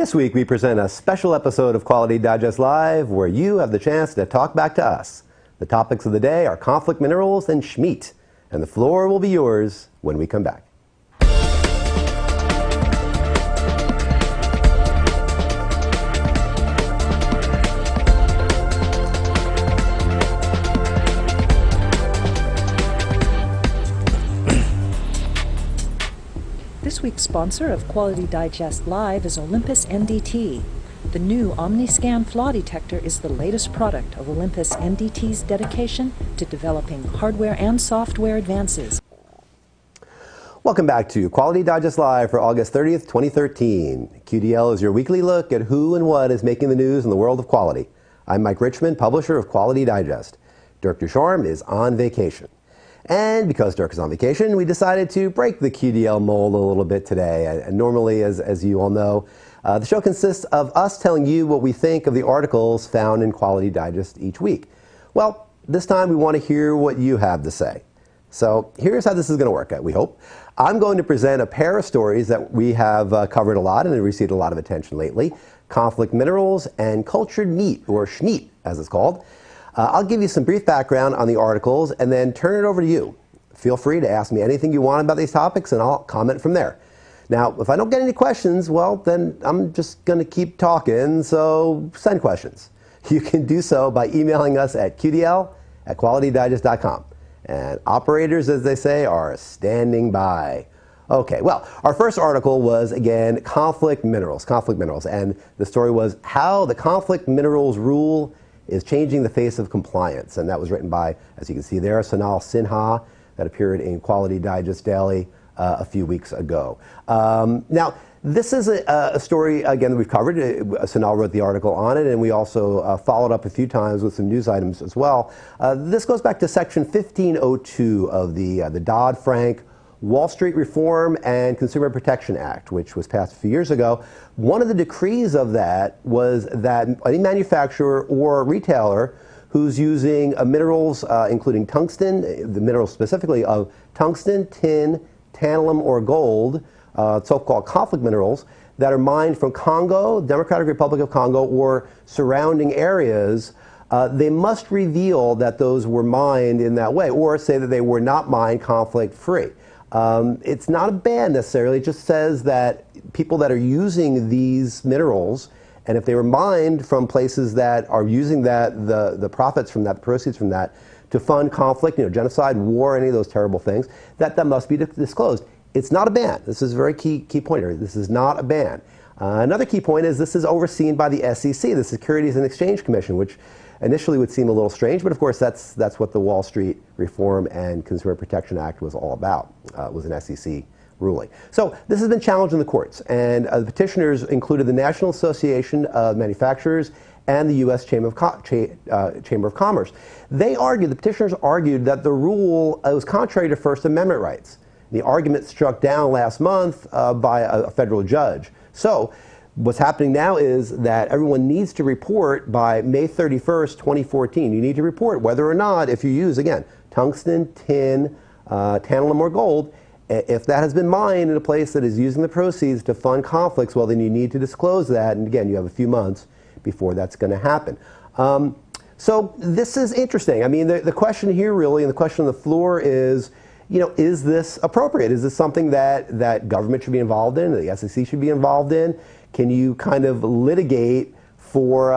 This week we present a special episode of Quality Digest Live where you have the chance to talk back to us. The topics of the day are conflict minerals and schmeat, and the floor will be yours when we come back. This week's sponsor of Quality Digest Live is Olympus NDT. The new OmniScan flaw detector is the latest product of Olympus NDT's dedication to developing hardware and software advances. Welcome back to Quality Digest Live for August 30th, 2013. QDL is your weekly look at who and what is making the news in the world of quality. I'm Mike Richmond, publisher of Quality Digest. Dirk Ducharme is on vacation. And because Dirk is on vacation, we decided to break the QDL mold a little bit today. And normally, as you all know, the show consists of us telling you what we think of the articles found in Quality Digest each week. Well, this time we want to hear what you have to say. So here's how this is going to work, we hope. I'm going to present a pair of stories that we have covered a lot and have received a lot of attention lately. Conflict minerals and cultured meat, or schmeat as it's called. I'll give you some brief background on the articles and then turn it over to you. Feel free to ask me anything you want about these topics and I'll comment from there. Now, if I don't get any questions, well, then I'm just going to keep talking, so send questions. You can do so by emailing us at qdl@qualitydigest.com. And operators, as they say, are standing by. Okay, well, our first article was, again, conflict minerals, and the story was how the conflict minerals rule is changing the face of compliance. And that was written by, as you can see there, Sonal Sinha, that appeared in Quality Digest Daily a few weeks ago. Now, this is a story, again, that we've covered. Sonal wrote the article on it, and we also followed up a few times with some news items as well. This goes back to Section 1502 of the Dodd-Frank Wall Street Reform and Consumer Protection Act, which was passed a few years ago. One of the decrees of that was that any manufacturer or retailer who's using minerals, including tungsten, the minerals specifically of tungsten, tin, tantalum, or gold, so-called conflict minerals, that are mined from Congo, Democratic Republic of Congo, or surrounding areas, they must reveal that those were mined in that way, or say that they were not mined conflict-free. It's not a ban necessarily, it just says that people that are using these minerals, and if they were mined from places that are using that, the profits from that, the proceeds from that, to fund conflict, genocide, war, any of those terrible things, that must be disclosed. It's not a ban. This is a very key point here. This is not a ban. Another key point is this is overseen by the SEC, the Securities and Exchange Commission, which initially would seem a little strange, but of course that's what the Wall Street Reform and Consumer Protection Act was all about. It was an SEC ruling. So this has been challenged in the courts, and the petitioners included the National Association of Manufacturers and the U.S. Chamber of Commerce. The petitioners argued that the rule was contrary to First Amendment rights. The argument struck down last month by a federal judge. So what's happening now is that everyone needs to report by May 31st, 2014. You need to report whether or not, if you use, again, tungsten, tin, tantalum, or gold, if that has been mined in a place that is using the proceeds to fund conflicts, well, then you need to disclose that. And again, you have a few months before that's going to happen. So this is interesting. I mean, the question here really, and the question on the floor is, is this appropriate? Is this something that government should be involved in, the SEC should be involved in? Can you kind of litigate for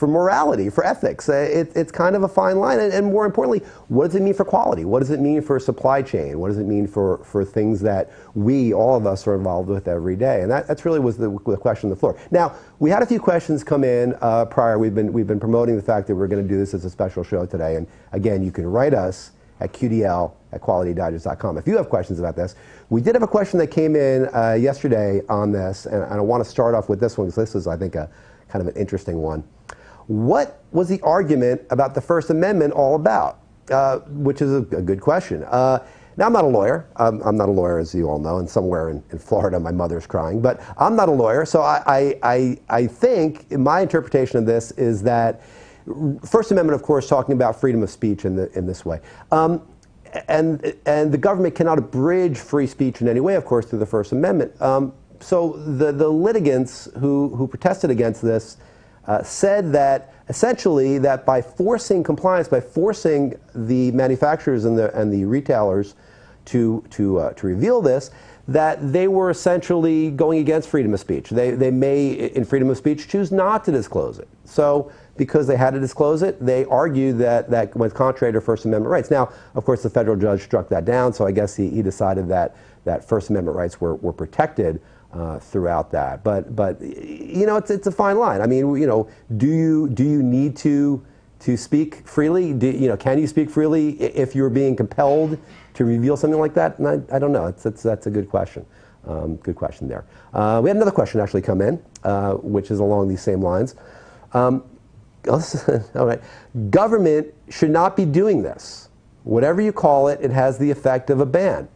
morality, for ethics? It's kind of a fine line. And more importantly, what does it mean for quality? What does it mean for supply chain? What does it mean for things that all of us are involved with every day? And that's really was the question on the floor. Now, we had a few questions come in prior. We've been promoting the fact that we're going to do this as a special show today. And again, you can write us at qdl@qualitydigest.com. If you have questions about this, we did have a question that came in yesterday on this, and I want to start off with this one because this is, I think, a kind of an interesting one. What was the argument about the First Amendment all about? Which is a good question. Now, I'm not a lawyer. I'm not a lawyer, as you all know, and somewhere in Florida, my mother's crying. But I'm not a lawyer, so I think my interpretation of this is that First Amendment, of course, talking about freedom of speech in this way. And the government cannot abridge free speech in any way, of course, through the First Amendment. so the litigants who protested against this said that essentially that by forcing compliance, by forcing the manufacturers and the retailers to reveal this, that they were essentially going against freedom of speech. They may, in freedom of speech, choose not to disclose it. So because they had to disclose it, they argued that went contrary to First Amendment rights. Now, of course, the federal judge struck that down, so I guess he decided that First Amendment rights were protected throughout that. But you know, it's a fine line. I mean, you know, do you need to speak freely? Can you speak freely if you're being compelled to reveal something like that? And I don't know. That's a good question. Good question there. We had another question actually come in, which is along these same lines. All right. Government should not be doing this. Whatever you call it, it has the effect of a ban.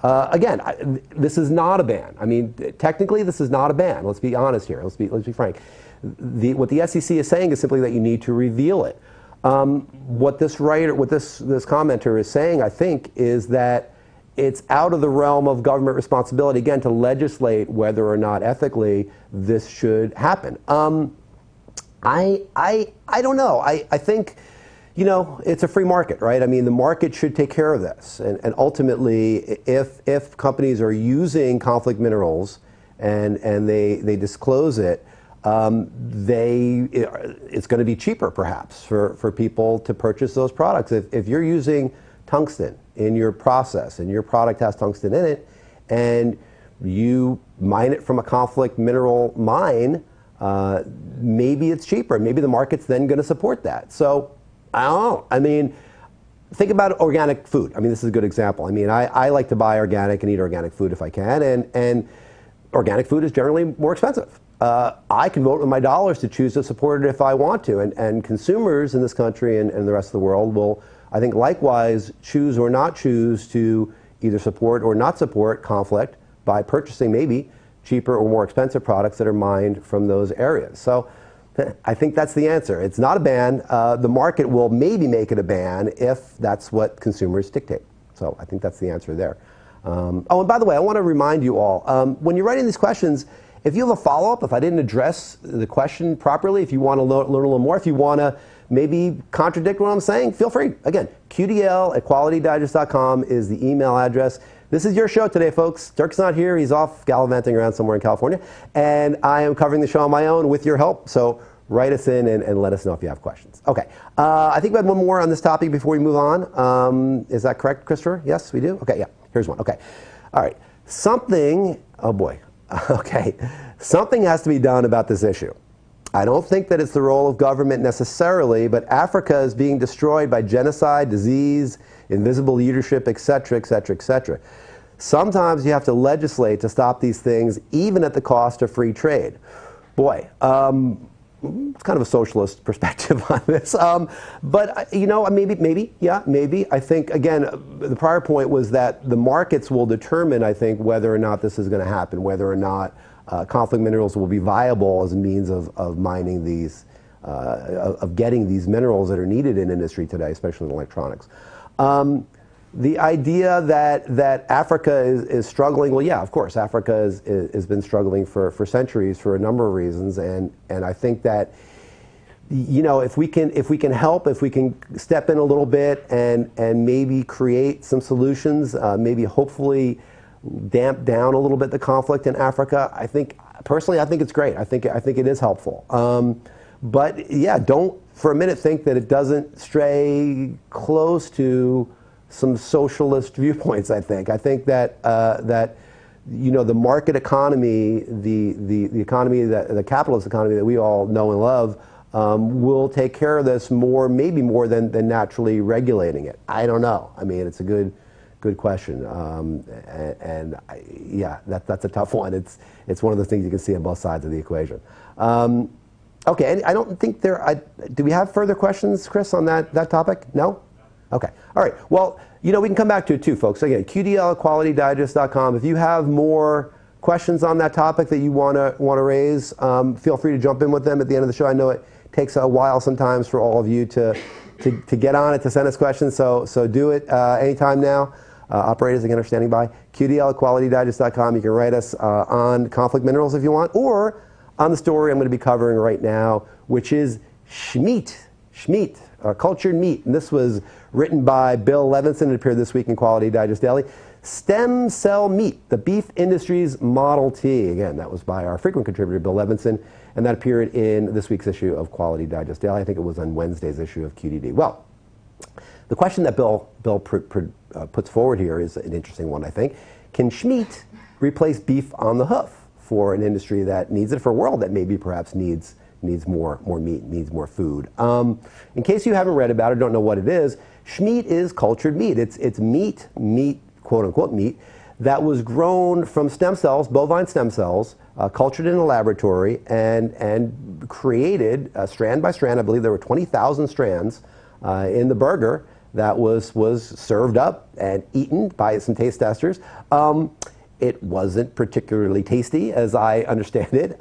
Again, this is not a ban. I mean, technically, this is not a ban. Let's be honest here. Let's be frank. What the SEC is saying is simply that you need to reveal it. What this commenter is saying, I think, is that it's out of the realm of government responsibility, again, to legislate whether or not ethically this should happen. I don't know. I think, you know, it's a free market, right? I mean, the market should take care of this. And ultimately, if companies are using conflict minerals and they disclose it, it's going to be cheaper, perhaps, for people to purchase those products. If you're using tungsten in your process and your product has tungsten in it, and you mine it from a conflict mineral mine, maybe it's cheaper. Maybe the market's then going to support that. So, I don't know. I mean, think about organic food. I mean, this is a good example. I mean, I like to buy organic and eat organic food if I can, and organic food is generally more expensive. I can vote with my dollars to choose to support it if I want to, and consumers in this country and the rest of the world will, I think, likewise choose or not choose to either support or not support conflict by purchasing maybe cheaper or more expensive products that are mined from those areas. So I think that's the answer. It's not a ban. The market will maybe make it a ban if that's what consumers dictate. So I think that's the answer there. Oh, and by the way, I want to remind you all, when you're writing these questions, if you have a follow-up, if I didn't address the question properly, if you want to learn a little more, if you want to maybe contradict what I'm saying, feel free. Again, qdl@qualitydigest.com is the email address. This is your show today, folks. Dirk's not here. He's off gallivanting around somewhere in California. And I am covering the show on my own with your help. So write us in and let us know if you have questions. Okay. I think we had one more on this topic before we move on. Is that correct, Christopher? Yes, we do? Okay, yeah. Here's one. Okay. All right. Oh boy. Okay. Something has to be done about this issue. I don't think that it's the role of government necessarily, but Africa is being destroyed by genocide, disease, invisible leadership, etc., etc., etc. Sometimes you have to legislate to stop these things, even at the cost of free trade. Boy, it's kind of a socialist perspective on this. But, you know, maybe. I think, again, the prior point was that the markets will determine, I think, whether or not this is going to happen, whether or not conflict minerals will be viable as a means of mining these, of getting these minerals that are needed in industry today, especially in electronics. The idea that Africa is struggling, well, yeah, of course, Africa has been struggling for centuries for a number of reasons, and I think that, you know, if we can help, if we can step in a little bit and maybe create some solutions, maybe hopefully damp down a little bit the conflict in Africa, I think personally it's great. I think it is helpful. But yeah, don't for a minute think that it doesn't stray close to some socialist viewpoints. I think that you know, the market economy, the economy, the capitalist economy that we all know and love, will take care of this maybe more than naturally regulating it. I don't know. I mean, it's a good question, yeah, that's a tough one. It's one of the things you can see on both sides of the equation. Okay, and I don't think do we have further questions, Chris, on that topic? No? Okay. All right. Well, you know, we can come back to it too, folks. Again, qdl@qualitydigest.com. If you have more questions on that topic that you want to raise, feel free to jump in with them at the end of the show. I know it takes a while sometimes for all of you to get on it, to send us questions, so do it anytime now. Operators, again, are standing by. QDL@qualitydigest.com. You can write us on conflict minerals if you want, or on the story I'm going to be covering right now, which is Schmeat, cultured meat. And this was written by Bill Levinson. It appeared this week in Quality Digest Daily. Stem cell meat, the beef industry's Model T. Again, that was by our frequent contributor, Bill Levinson, and that appeared in this week's issue of Quality Digest Daily. I think it was on Wednesday's issue of QDD. Well, the question that Bill puts forward here is an interesting one, I think. Can Schmeat replace beef on the hoof for an industry that needs it, for a world that maybe perhaps needs more meat, needs more food? In case you haven't read about it, don't know what it is, Schmeat is cultured meat. It's meat, quote unquote meat, that was grown from stem cells, bovine stem cells, cultured in a laboratory and created strand by strand. I believe there were 20,000 strands in the burger that was served up and eaten by some taste testers. It wasn't particularly tasty, as I understand it.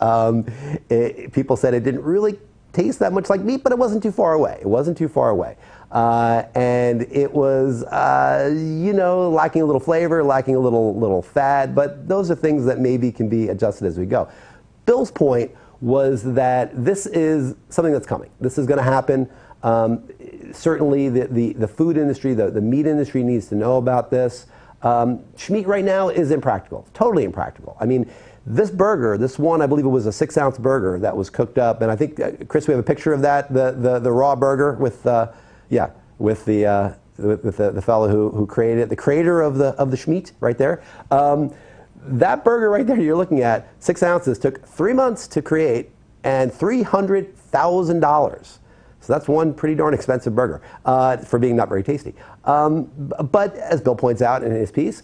People said it didn't really taste that much like meat, but it wasn't too far away. And it was, lacking a little flavor, lacking a little fat, but those are things that maybe can be adjusted as we go. Bill's point was that this is something that's coming. This is going to happen. Certainly the food industry, the meat industry needs to know about this. Schmeat right now is impractical, totally impractical. I mean, this burger, this one, I believe it was a 6-ounce burger that was cooked up, and I think, Chris, we have a picture of that, the raw burger with the fellow who created it, the creator of the Schmeat right there. That burger right there you're looking at, 6 ounces, took 3 months to create and $300,000. So that's one pretty darn expensive burger for being not very tasty. But as Bill points out in his piece,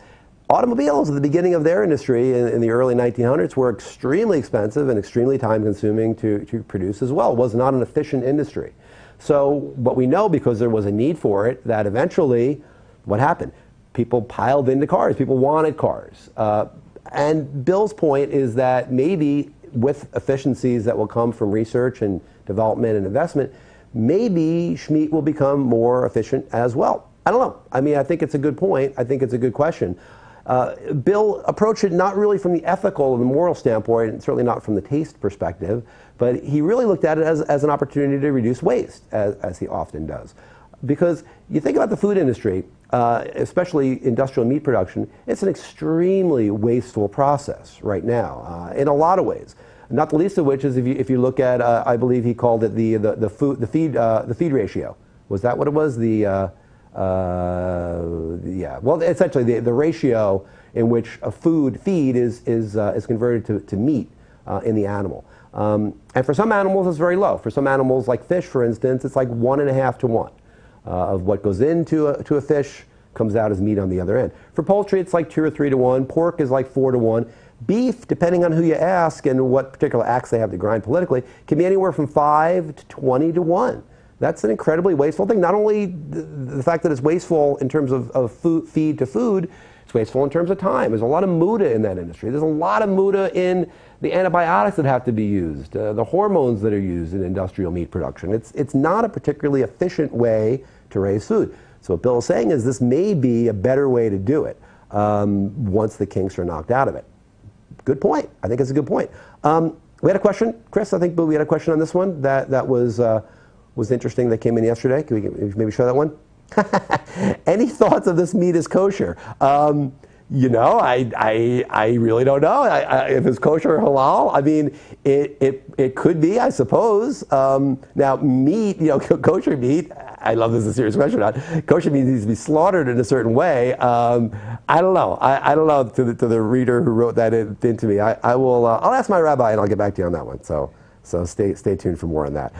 automobiles at the beginning of their industry in the early 1900s were extremely expensive and extremely time-consuming to produce as well. It was not an efficient industry. So what we know, because there was a need for it, that eventually, what happened? People piled into cars. People wanted cars. And Bill's point is that maybe with efficiencies that will come from research and development and investment, maybe Schmeat will become more efficient as well. I don't know. I mean, I think it's a good point. I think it's a good question. Bill approached it not really from the ethical and the moral standpoint, and certainly not from the taste perspective, but he really looked at it as an opportunity to reduce waste, as he often does. Because you think about the food industry, especially industrial meat production, it's an extremely wasteful process right now, in a lot of ways. Not the least of which is if you look at, I believe he called it the feed ratio. Was that what it was? Well, essentially the ratio in which a feed is converted to meat in the animal. And for some animals, it's very low. For some animals, like fish, for instance, it's like 1.5 to 1 of what goes into a fish comes out as meat on the other end. For poultry, it's like 2 or 3 to 1. Pork is like 4 to 1. Beef, depending on who you ask and what particular axe they have to grind politically, can be anywhere from 5 to 20 to 1. That's an incredibly wasteful thing. Not only the fact that it's wasteful in terms of feed to food, it's wasteful in terms of time. There's a lot of muda in that industry. There's a lot of muda in the antibiotics that have to be used, the hormones that are used in industrial meat production. It's not a particularly efficient way to raise food. So what Bill is saying is this may be a better way to do it once the kinks are knocked out of it. Good point. I think it's a good point. We had a question, Chris. I think we had a question on this one that was interesting that came in yesterday. Can we maybe show that one? Any thoughts of this meat is kosher? I really don't know if it's kosher or halal. I mean, it could be, I suppose. Now, meat, kosher meat, I love this is a serious question. Kosher meat needs to be slaughtered in a certain way. I don't know. I don't know to the reader who wrote that into me. I'll ask my rabbi and I'll get back to you on that one. So stay tuned for more on that.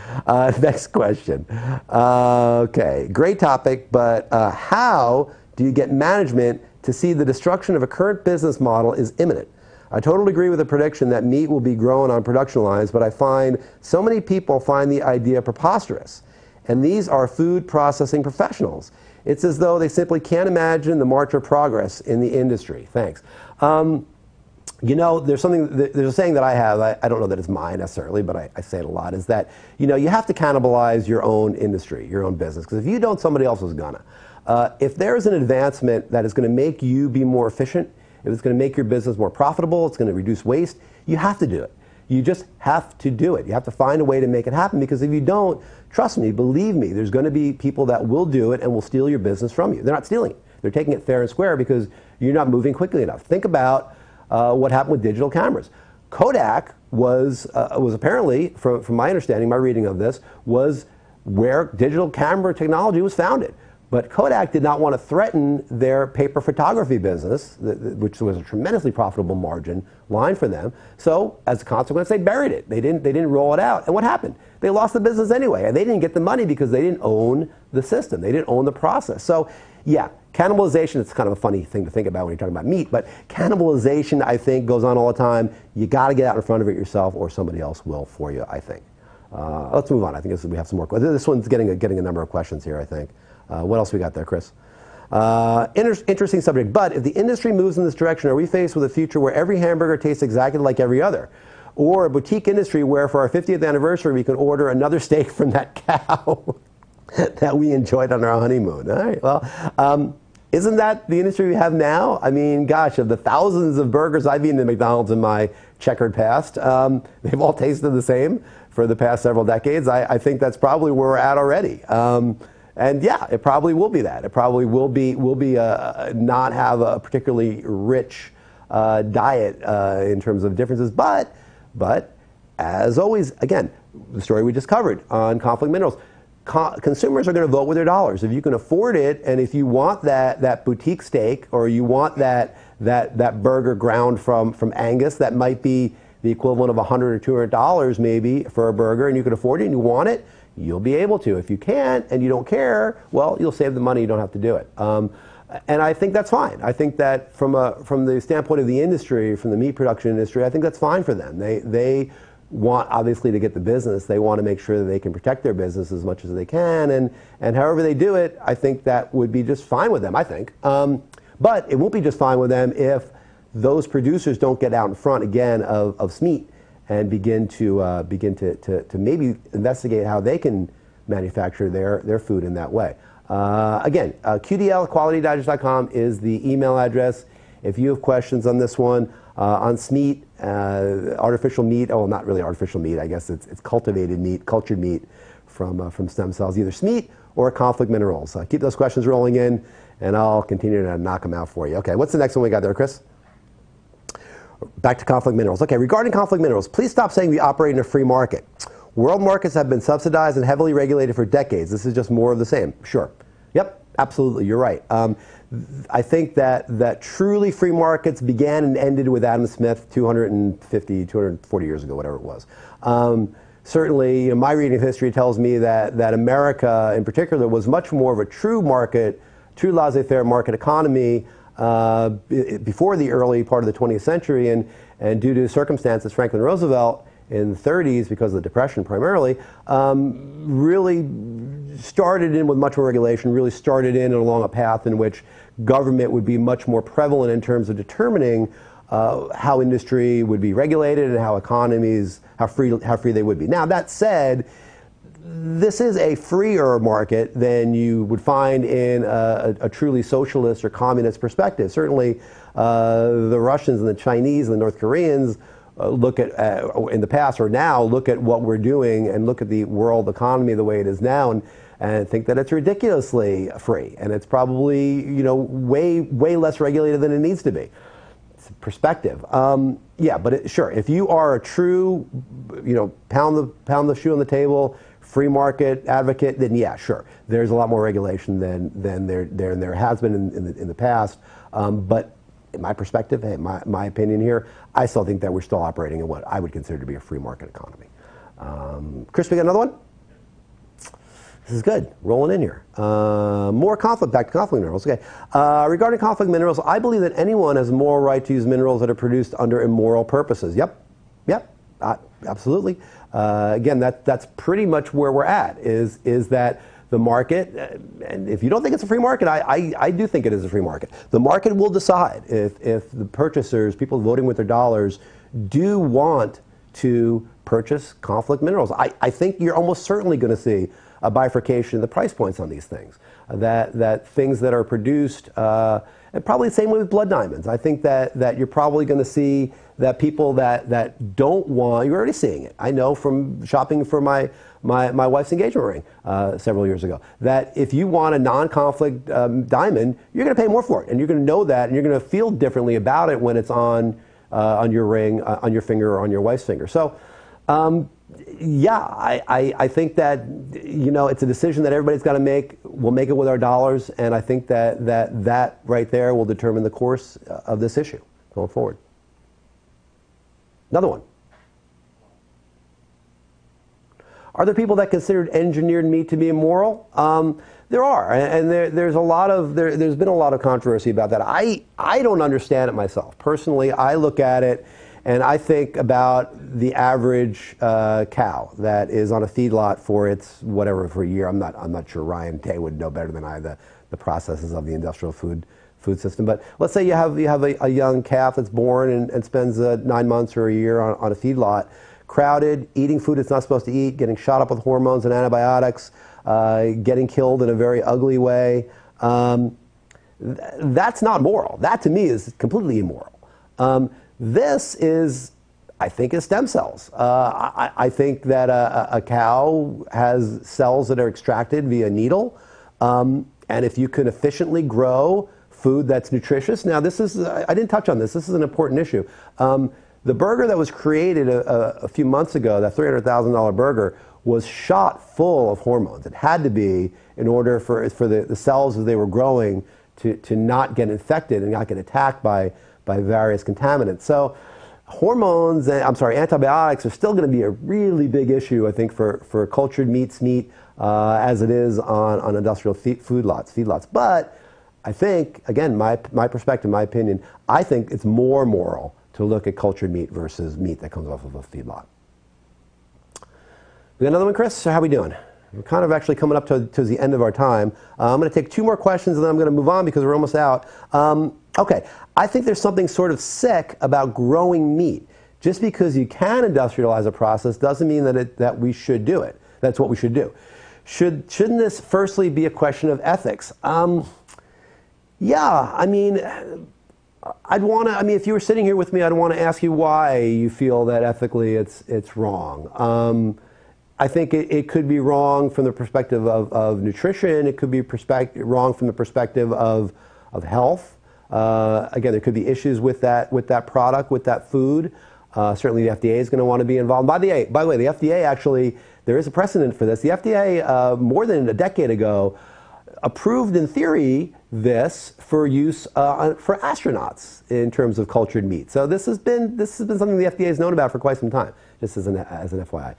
Next question. Okay, great topic, but how do you get management to see the destruction of a current business model is imminent? I totally agree with the prediction that meat will be grown on production lines, but I find so many people find the idea preposterous. And these are food processing professionals. It's as though they simply can't imagine the march of progress in the industry. Thanks. There's a saying that I have, I don't know that it's mine necessarily, but I say it a lot, is that, you have to cannibalize your own industry, your own business, because if you don't, somebody else is gonna. If there's an advancement that is going to make you be more efficient, if it's going to make your business more profitable, it's going to reduce waste, you have to do it. You just have to do it. You have to find a way to make it happen, because if you don't, trust me, believe me, there's going to be people that will do it and will steal your business from you. They're not stealing it. They're taking it fair and square because you're not moving quickly enough. Think about what happened with digital cameras. Kodak was apparently, from my understanding, my reading of this, was where digital camera technology was founded. But Kodak did not want to threaten their paper photography business, which was a tremendously profitable margin line for them. So, as a consequence, they buried it. They didn't roll it out. And what happened? They lost the business anyway, and they didn't get the money because they didn't own the system. They didn't own the process. So, yeah, cannibalization is kind of a funny thing to think about when you're talking about meat, but cannibalization, I think, goes on all the time. You got to get out in front of it yourself, or somebody else will for you, I think. Let's move on. I think we have some more questions. This one's getting a number of questions here, I think. What else we got there, Chris? Interesting subject, but if the industry moves in this direction, are we faced with a future where every hamburger tastes exactly like every other? Or a boutique industry where for our 50th anniversary we can order another steak from that cow that we enjoyed on our honeymoon? All right, well, isn't that the industry we have now? I mean, gosh, of the thousands of burgers I've eaten at McDonald's in my checkered past, they've all tasted the same for the past several decades. I think that's probably where we're at already. And yeah, it probably will be that. It probably will be not have a particularly rich diet in terms of differences. But as always, again, the story we just covered on conflict minerals, consumers are going to vote with their dollars. If you can afford it, and if you want that boutique steak, or you want that burger ground from Angus, that might be the equivalent of $100 or $200 maybe for a burger, and you can afford it and you want it, you'll be able to. If you can't and you don't care, well, you'll save the money. You don't have to do it. And I think that's fine. I think that from the standpoint of the industry, from the meat production industry, I think that's fine for them. They want, obviously, to get the business. They want to make sure that they can protect their business as much as they can. And however they do it, I think that would be just fine with them, I think. But it won't be just fine with them if those producers don't get out in front, again, of meat, and begin to maybe investigate how they can manufacture their food in that way. Again, QDL@qualitydigest.com is the email address. If you have questions on this one, on SMEAT, artificial meat, oh, not really artificial meat, I guess it's cultivated meat, cultured meat from stem cells, either SMEAT or conflict minerals. Keep those questions rolling in, and I'll continue to knock them out for you. Okay, what's the next one we got there, Chris? Back to conflict minerals. Okay, regarding conflict minerals, please stop saying we operate in a free market. World markets have been subsidized and heavily regulated for decades. This is just more of the same. Sure. Yep, absolutely, you're right. I think that truly free markets began and ended with Adam Smith 240 years ago, whatever it was. Certainly, my reading of history tells me that America, in particular, was much more of a true market, true laissez-faire market economy before the early part of the 20th century, and due to circumstances, Franklin Roosevelt in the 30s, because of the Depression primarily, really started in with much more regulation, really started in along a path in which government would be much more prevalent in terms of determining how industry would be regulated and how economies, how free they would be. Now, that said, this is a freer market than you would find in a truly socialist or communist perspective. Certainly, the Russians and the Chinese and the North Koreans look at, in the past or now, look at what we're doing and look at the world economy the way it is now, and think that it's ridiculously free, and it's probably, way less regulated than it needs to be. It's perspective. Yeah, but sure, if you are a true, pound the shoe on the table, free market advocate, then yeah, sure, there's a lot more regulation than there has been in the past. But in my perspective, hey, my opinion here, I still think that we're still operating in what I would consider to be a free market economy. Chris, we got another one? This is good, rolling in here. More conflict, back to conflict minerals, okay. Regarding conflict minerals, I believe that anyone has a moral right to use minerals that are produced under immoral purposes. Yep, absolutely. Again, that's pretty much where we're at, is that the market, and if you don't think it's a free market, I do think it is a free market. The market will decide if the purchasers, people voting with their dollars, do want to purchase conflict minerals. I think you're almost certainly going to see a bifurcation in the price points on these things. That things that are produced, and probably the same way with blood diamonds. I think that you're probably going to see that people that don't want, you're already seeing it. I know from shopping for my wife's engagement ring several years ago, that if you want a non-conflict diamond, you're going to pay more for it, and you're going to know that, and you're going to feel differently about it when it's on your ring, on your finger, or on your wife's finger. So, yeah, I think that, you know, it's a decision that everybody's got to make. We'll make it with our dollars, and I think that right there will determine the course of this issue going forward. Another one. Are there people that considered engineered meat to be immoral? There are, and there's been a lot of controversy about that. I don't understand it myself. Personally, I look at it and I think about the average cow that is on a feedlot for its whatever for a year. I'm not sure Ryan Day would know better than I the processes of the industrial food system. But let's say you have a young calf that's born and spends 9 months or a year on a feedlot, crowded, eating food it's not supposed to eat, getting shot up with hormones and antibiotics, getting killed in a very ugly way. That's not moral. That to me is completely immoral. This is, I think, is stem cells. I think that a cow has cells that are extracted via needle, and if you can efficiently grow food that's nutritious. Now, this is, I didn't touch on this. This is an important issue. The burger that was created a few months ago, that $300,000 burger, was shot full of hormones. It had to be in order for the cells as they were growing to not get infected and not get attacked by various contaminants. So hormones, antibiotics are still going to be a really big issue, I think, for cultured meat, as it is on industrial feedlots. But I think, again, my perspective, my opinion, I think it's more moral to look at cultured meat versus meat that comes off of a feedlot. We got another one, Chris? So how are we doing? We're kind of actually coming up to the end of our time. I'm going to take 2 more questions and then I'm going to move on because we're almost out. Okay, I think there's something sort of sick about growing meat. Just because you can industrialize a process doesn't mean that we should do it. That's what we should do. Shouldn't this firstly be a question of ethics? Yeah, I mean, if you were sitting here with me, I'd want to ask you why you feel that ethically it's wrong. I think it could be wrong from the perspective of nutrition. It could be wrong from the perspective of health. Again, there could be issues with that product, with that food. Certainly the FDA is going to want to be involved. By the way, the FDA actually, there is a precedent for this. The FDA, more than a decade ago, approved in theory this for use for astronauts in terms of cultured meat. So this has been something the FDA has known about for quite some time, just as an FYI.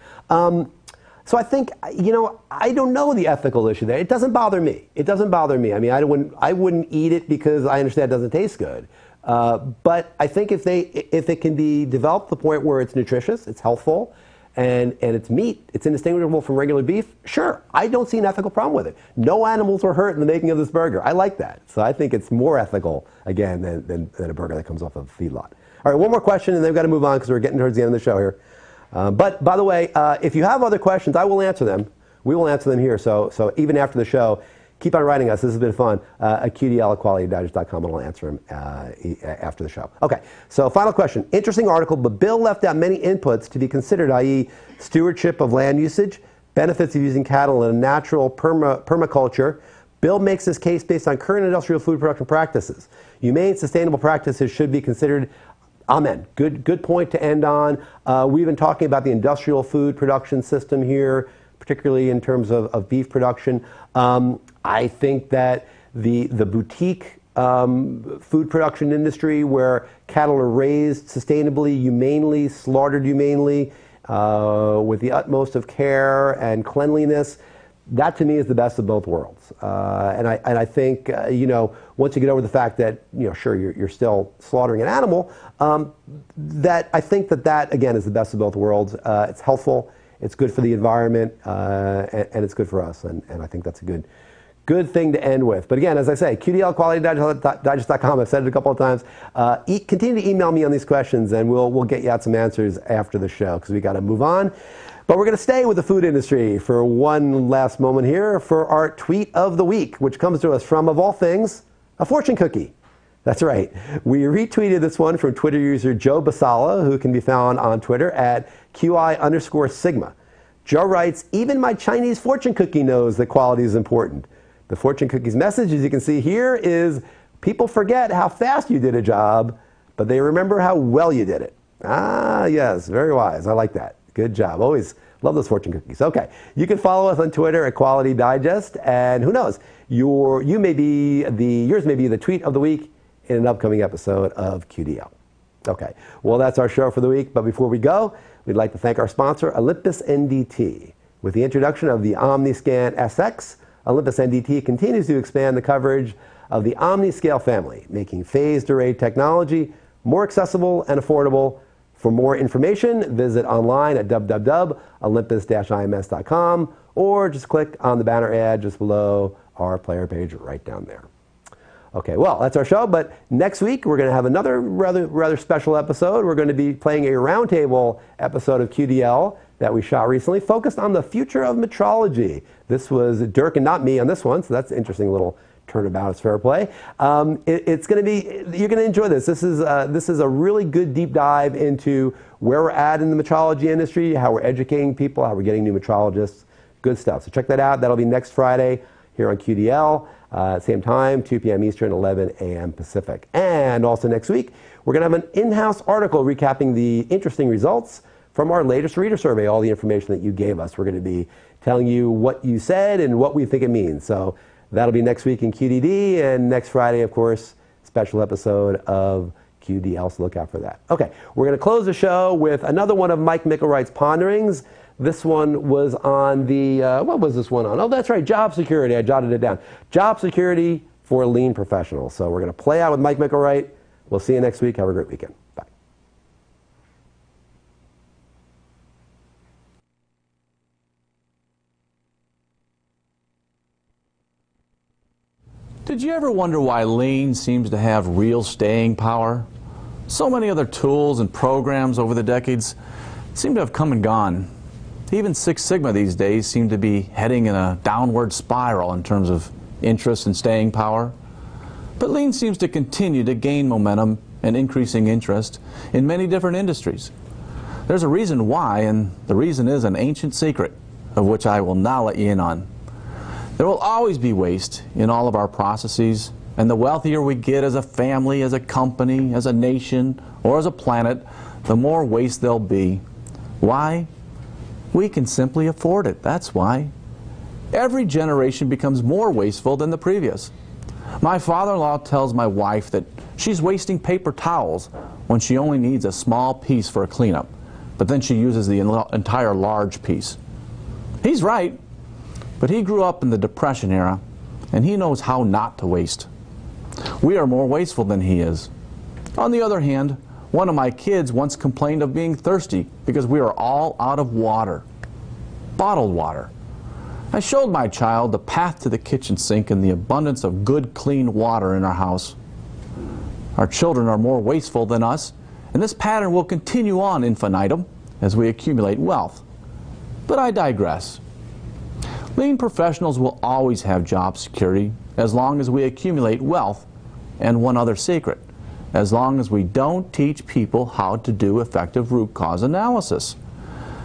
So I think, you know, I don't know the ethical issue there. It doesn't bother me. It doesn't bother me. I mean, I wouldn't eat it because I understand it doesn't taste good. But I think if it can be developed to the point where it's nutritious, it's healthful, and it's meat, it's indistinguishable from regular beef, sure, I don't see an ethical problem with it. No animals were hurt in the making of this burger. I like that. So I think it's more ethical, again, than a burger that comes off of a feedlot. All right, one more question, and then we've got to move on because we're getting towards the end of the show here. But by the way, if you have other questions, I will answer them. We will answer them here. So even after the show, keep on writing us. This has been fun. At QDL@qualitydigest.com, and I'll answer them after the show. Okay, so final question. Interesting article, but Bill left out many inputs to be considered, i.e. stewardship of land usage, benefits of using cattle in a natural permaculture. Bill makes this case based on current industrial food production practices. Humane, sustainable practices should be considered. Amen. Good point to end on. We've been talking about the industrial food production system here, particularly in terms of beef production. I think that the boutique food production industry where cattle are raised sustainably, humanely, slaughtered humanely, with the utmost of care and cleanliness, that to me is the best of both worlds. And I think, you know, once you get over the fact that, you know, sure, you're still slaughtering an animal, that I think that again is the best of both worlds. It's healthful, it's good for the environment, and it's good for us. And I think that's a good thing to end with. But again, as I say, QDL@qualitydigest.com. I've said it a couple of times. Continue to email me on these questions, and we'll get you out some answers after the show because we got to move on. But we're going to stay with the food industry for one last moment here for our tweet of the week, which comes to us from, of all things, a fortune cookie. That's right. We retweeted this one from Twitter user Joe Basala, who can be found on Twitter at QI_Sigma. Joe writes, "Even my Chinese fortune cookie knows that quality is important." The fortune cookie's message, as you can see here, is people forget how fast you did a job, but they remember how well you did it. Ah, yes, very wise. I like that. Good job. Always love those fortune cookies. Okay, you can follow us on Twitter at Quality Digest, and who knows, yours may be the tweet of the week in an upcoming episode of QDL. Okay, well, that's our show for the week, but before we go, we'd like to thank our sponsor, Olympus NDT. With the introduction of the OmniScan SX, Olympus NDT continues to expand the coverage of the OmniScale family, making phased array technology more accessible and affordable. For more information, visit online at www.olympus-ims.com or just click on the banner ad just below our player page right down there. Okay, well, that's our show, but next week we're going to have another rather special episode. We're going to be playing a roundtable episode of QDL that we shot recently, focused on the future of metrology. This was Dirk and not me on this one, so that's an interesting little turnabout. It's fair play. It's going to be, you're going to enjoy this. This is a really good deep dive into where we're at in the metrology industry, how we're educating people, how we're getting new metrologists. Good stuff. So check that out. That'll be next Friday here on QDL. Same time, 2 p.m. Eastern, 11 a.m. Pacific. And also next week, we're going to have an in-house article recapping the interesting results from our latest reader survey, all the information that you gave us. We're going to be telling you what you said and what we think it means. So that'll be next week in QDD, and next Friday, of course, special episode of QDL, so look out for that. Okay, we're going to close the show with another one of Mike Mickelwright's ponderings. This one was on the, what was this one on? Oh, that's right, job security. I jotted it down. Job security for lean professionals. So we're going to play out with Mike Mickelwright. We'll see you next week. Have a great weekend. Bye. Did you ever wonder why lean seems to have real staying power? So many other tools and programs over the decades seem to have come and gone. Even Six Sigma these days seem to be heading in a downward spiral in terms of interest and staying power. But lean seems to continue to gain momentum and increasing interest in many different industries. There's a reason why, and the reason is an ancient secret, of which I will now let you in on. There will always be waste in all of our processes, and the wealthier we get as a family, as a company, as a nation, or as a planet, the more waste there'll be. Why? We can simply afford it. That's why. Every generation becomes more wasteful than the previous. My father-in-law tells my wife that she's wasting paper towels when she only needs a small piece for a cleanup, but then she uses the entire large piece. He's right, but he grew up in the Depression era, and he knows how not to waste. We are more wasteful than he is. On the other hand, one of my kids once complained of being thirsty because we are all out of water, bottled water. I showed my child the path to the kitchen sink and the abundance of good, clean water in our house. Our children are more wasteful than us, and this pattern will continue on infinitum as we accumulate wealth. But I digress. Lean professionals will always have job security as long as we accumulate wealth, and one other secret, as long as we don't teach people how to do effective root cause analysis.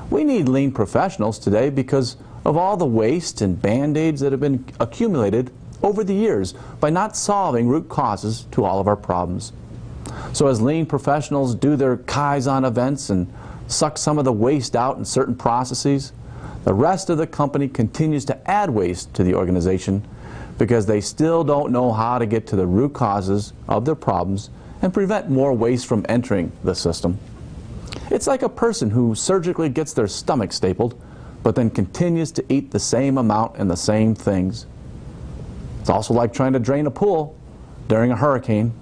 We need lean professionals today because of all the waste and band-aids that have been accumulated over the years by not solving root causes to all of our problems. So as lean professionals do their Kaizen events and suck some of the waste out in certain processes, the rest of the company continues to add waste to the organization because they still don't know how to get to the root causes of their problems and prevent more waste from entering the system. It's like a person who surgically gets their stomach stapled, but then continues to eat the same amount and the same things. It's also like trying to drain a pool during a hurricane.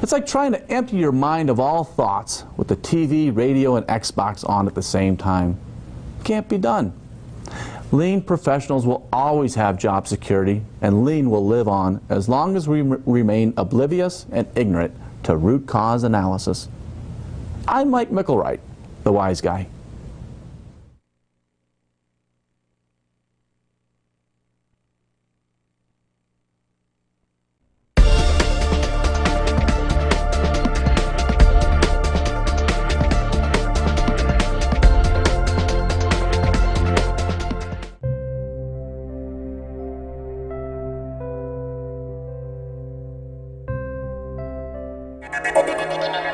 It's like trying to empty your mind of all thoughts with the TV, radio, and Xbox on at the same time. Can't be done. Lean professionals will always have job security, and lean will live on as long as we remain oblivious and ignorant to root cause analysis. I'm Mike Mickelwright, the wise guy. the time.